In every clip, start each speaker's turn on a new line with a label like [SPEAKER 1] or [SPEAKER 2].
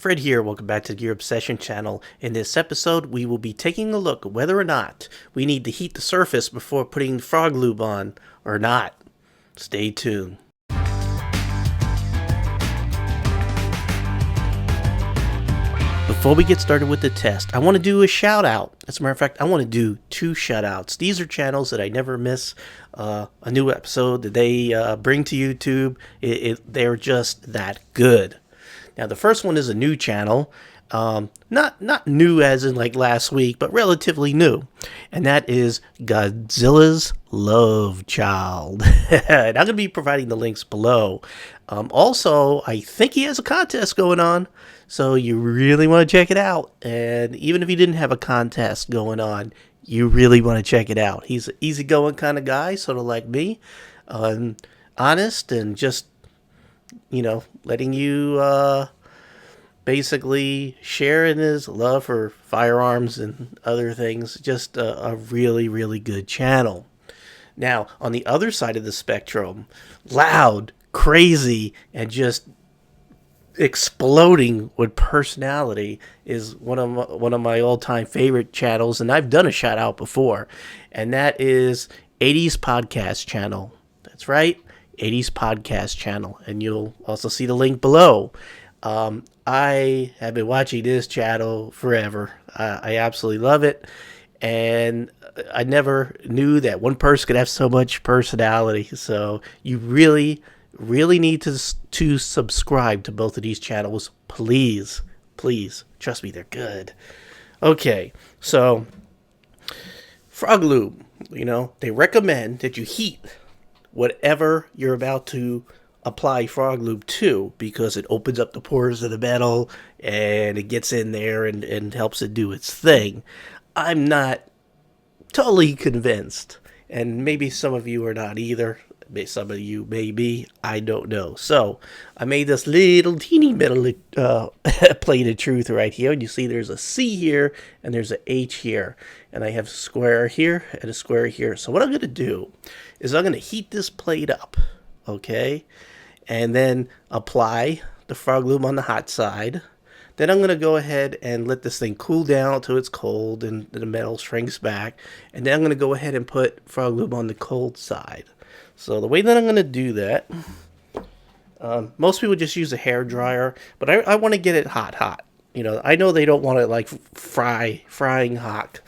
[SPEAKER 1] Fred here, welcome back to the Gear Obsession channel. In this episode, we will be taking a look at whether or not we need to heat the surface before putting FrogLube on, or not. Stay tuned. Before we get started with the test, I want to do a shout out. As a matter of fact, I want to do 2 shout outs. These are channels that I never miss a new episode that they bring to YouTube. They're just that good. Now, the first one is a new channel, not new as in like last week, but relatively new, and that is Godzilla's Love Child. And I'm going to be providing the links below. Also, I think he has a contest going on, so you really want to check it out. And even if he didn't have a contest going on, you really want to check it out. He's an easygoing kind of guy, sort of like me, honest and just, letting you basically share in his love for firearms and other things. Just a really, really good channel. Now, on the other side of the spectrum, loud, crazy, and just exploding with personality is one of my all-time favorite channels, and I've done a shout out before, and that is 80s Podcast Channel. That's right. 80s Podcast Channel, and you'll also see the link below. I have been watching this channel forever. I absolutely love it, and I never knew that one person could have so much personality. So you really, really need to subscribe to both of these channels. Please, trust me, they're good. Okay, so FrogLube, they recommend that you heat whatever you're about to apply FrogLube to, because it opens up the pores of the metal and it gets in there and helps it do its thing. I'm not totally convinced, and maybe some of you are not either. Some of you may be, I don't know. So I made this little teeny metal plate of truth right here. You see there's a C here and there's a H here, and I have a square here and a square here. So what I'm going to do is I'm going to heat this plate up, okay, and then apply the FrogLube on the hot side. Then I'm going to go ahead and let this thing cool down until it's cold and the metal shrinks back, and then I'm going to go ahead and put FrogLube on the cold side. So the way that I'm going to do that, most people just use a hair dryer, but I want to get it hot. I know they don't want it like frying hot,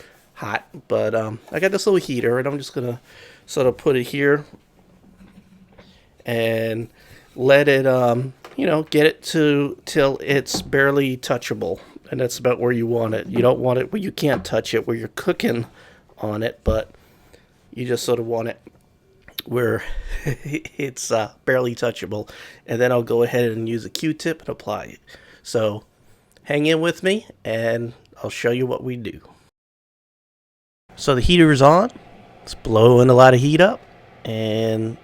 [SPEAKER 1] but I got this little heater, and I'm just going to sort of put it here and let it, get it till it's barely touchable, and that's about where you want it. You don't want it where you can't touch it, where you're cooking on it, but you just sort of want it where it's barely touchable. And then I'll go ahead and use a Q-tip and apply it. So hang in with me and I'll show you what we do. So the heater is on. It's blowing a lot of heat up, and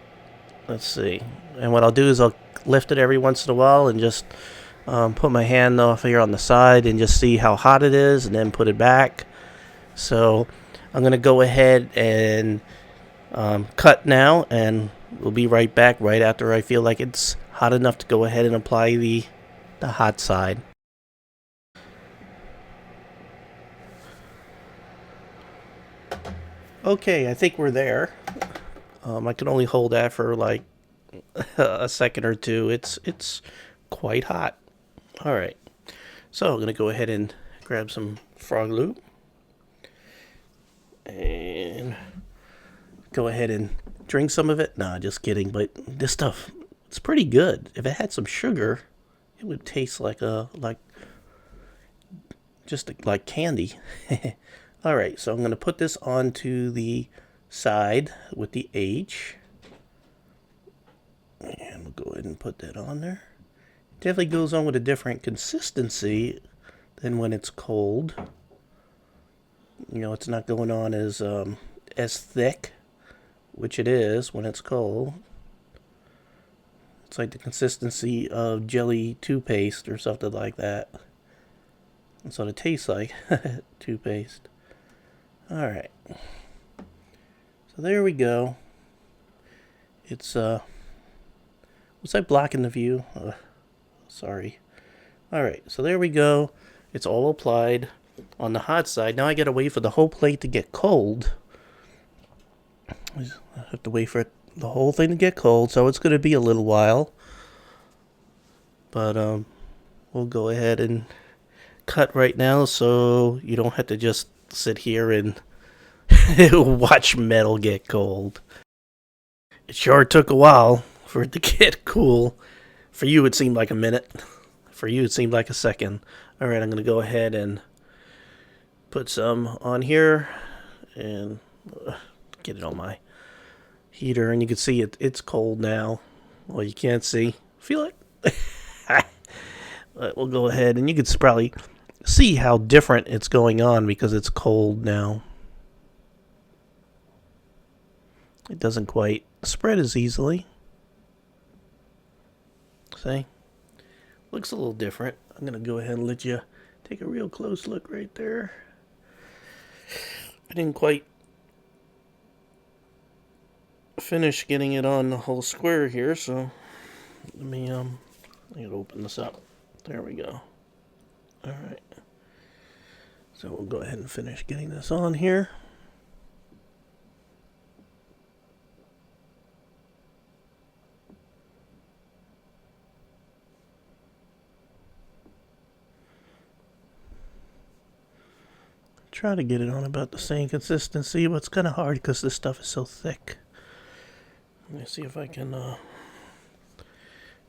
[SPEAKER 1] let's see. And what I'll do is I'll lift it every once in a while and just put my hand off here on the side and just see how hot it is, and then put it back. So I'm going to go ahead and cut now, and we'll be right back right after I feel like it's hot enough to go ahead and apply the hot side. Okay, I think we're there. I can only hold that for like a second or two. It's quite hot. All right, so I'm gonna go ahead and grab some FrogLube and go ahead and drink some of it. Nah, just kidding. But this stuff, it's pretty good. If it had some sugar, it would taste like candy. All right, so I'm going to put this onto the side with the H. And we'll go ahead and put that on there. Definitely goes on with a different consistency than when it's cold. It's not going on as thick, which it is when it's cold. It's like the consistency of jelly toothpaste or something like that. That's what it tastes like, toothpaste. Alright. So there we go. It's, was I blocking the view? Sorry. Alright, so there we go. It's all applied on the hot side. Now I gotta wait for the whole plate to get cold. I have to wait for the whole thing to get cold, so it's gonna be a little while. But we'll go ahead and cut right now so you don't have to just sit here and watch metal get cold. It sure took a while for it to get cool. For you it seemed like a minute. For you it seemed like a second. Alright, I'm going to go ahead and put some on here and get it on my heater. And you can see it's cold now. Well, you can't see. Feel it? But we'll go ahead and you can probably see how different it's going on because it's cold now. It doesn't quite spread as easily. See? Looks a little different. I'm going to go ahead and let you take a real close look right there. I didn't quite finish getting it on the whole square here, so let me open this up. There we go. Alright. So we'll go ahead and finish getting this on here. Try to get it on about the same consistency, but it's kind of hard because this stuff is so thick. Let me see if I can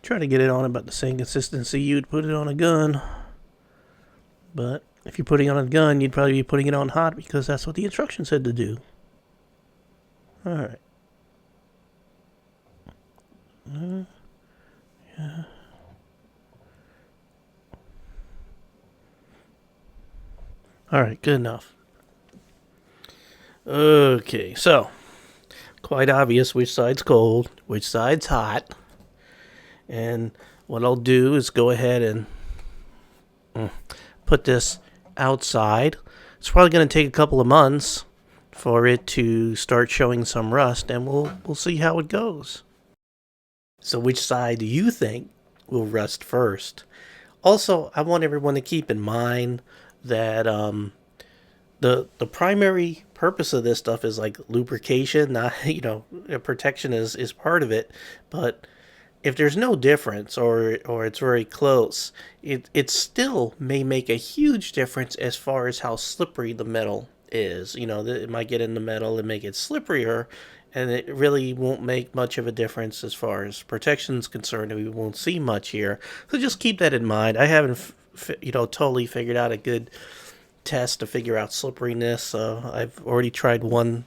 [SPEAKER 1] try to get it on about the same consistency you'd put it on a gun. But if you're putting it on a gun, you'd probably be putting it on hot because that's what the instructions said to do. Alright. Yeah. Alright, good enough. Okay, so quite obvious which side's cold, which side's hot. And what I'll do is go ahead and put this outside. It's probably going to take a couple of months for it to start showing some rust, and we'll see how it goes. So which side do you think will rust first? Also, I want everyone to keep in mind that the primary purpose of this stuff is like lubrication, not, protection is part of it. But if there's no difference or it's very close, it still may make a huge difference as far as how slippery the metal is. It might get in the metal and make it slipperier, and it really won't make much of a difference as far as protection is concerned. We won't see much here. So just keep that in mind. I haven't totally figured out a good test to figure out slipperiness. I've already tried one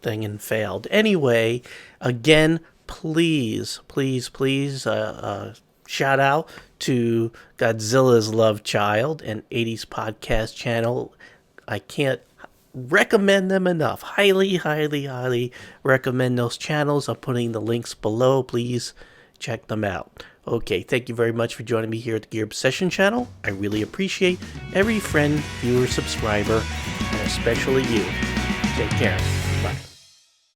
[SPEAKER 1] thing and failed. Anyway, again, please, shout out to Godzilla's Love Child, an 80s podcast channel. I can't recommend them enough. Highly recommend those channels. I'm putting the links below. Please check them out. Okay, thank you very much for joining me here at the Gear Obsession channel. I really appreciate every friend, viewer, subscriber, and especially you. Take care.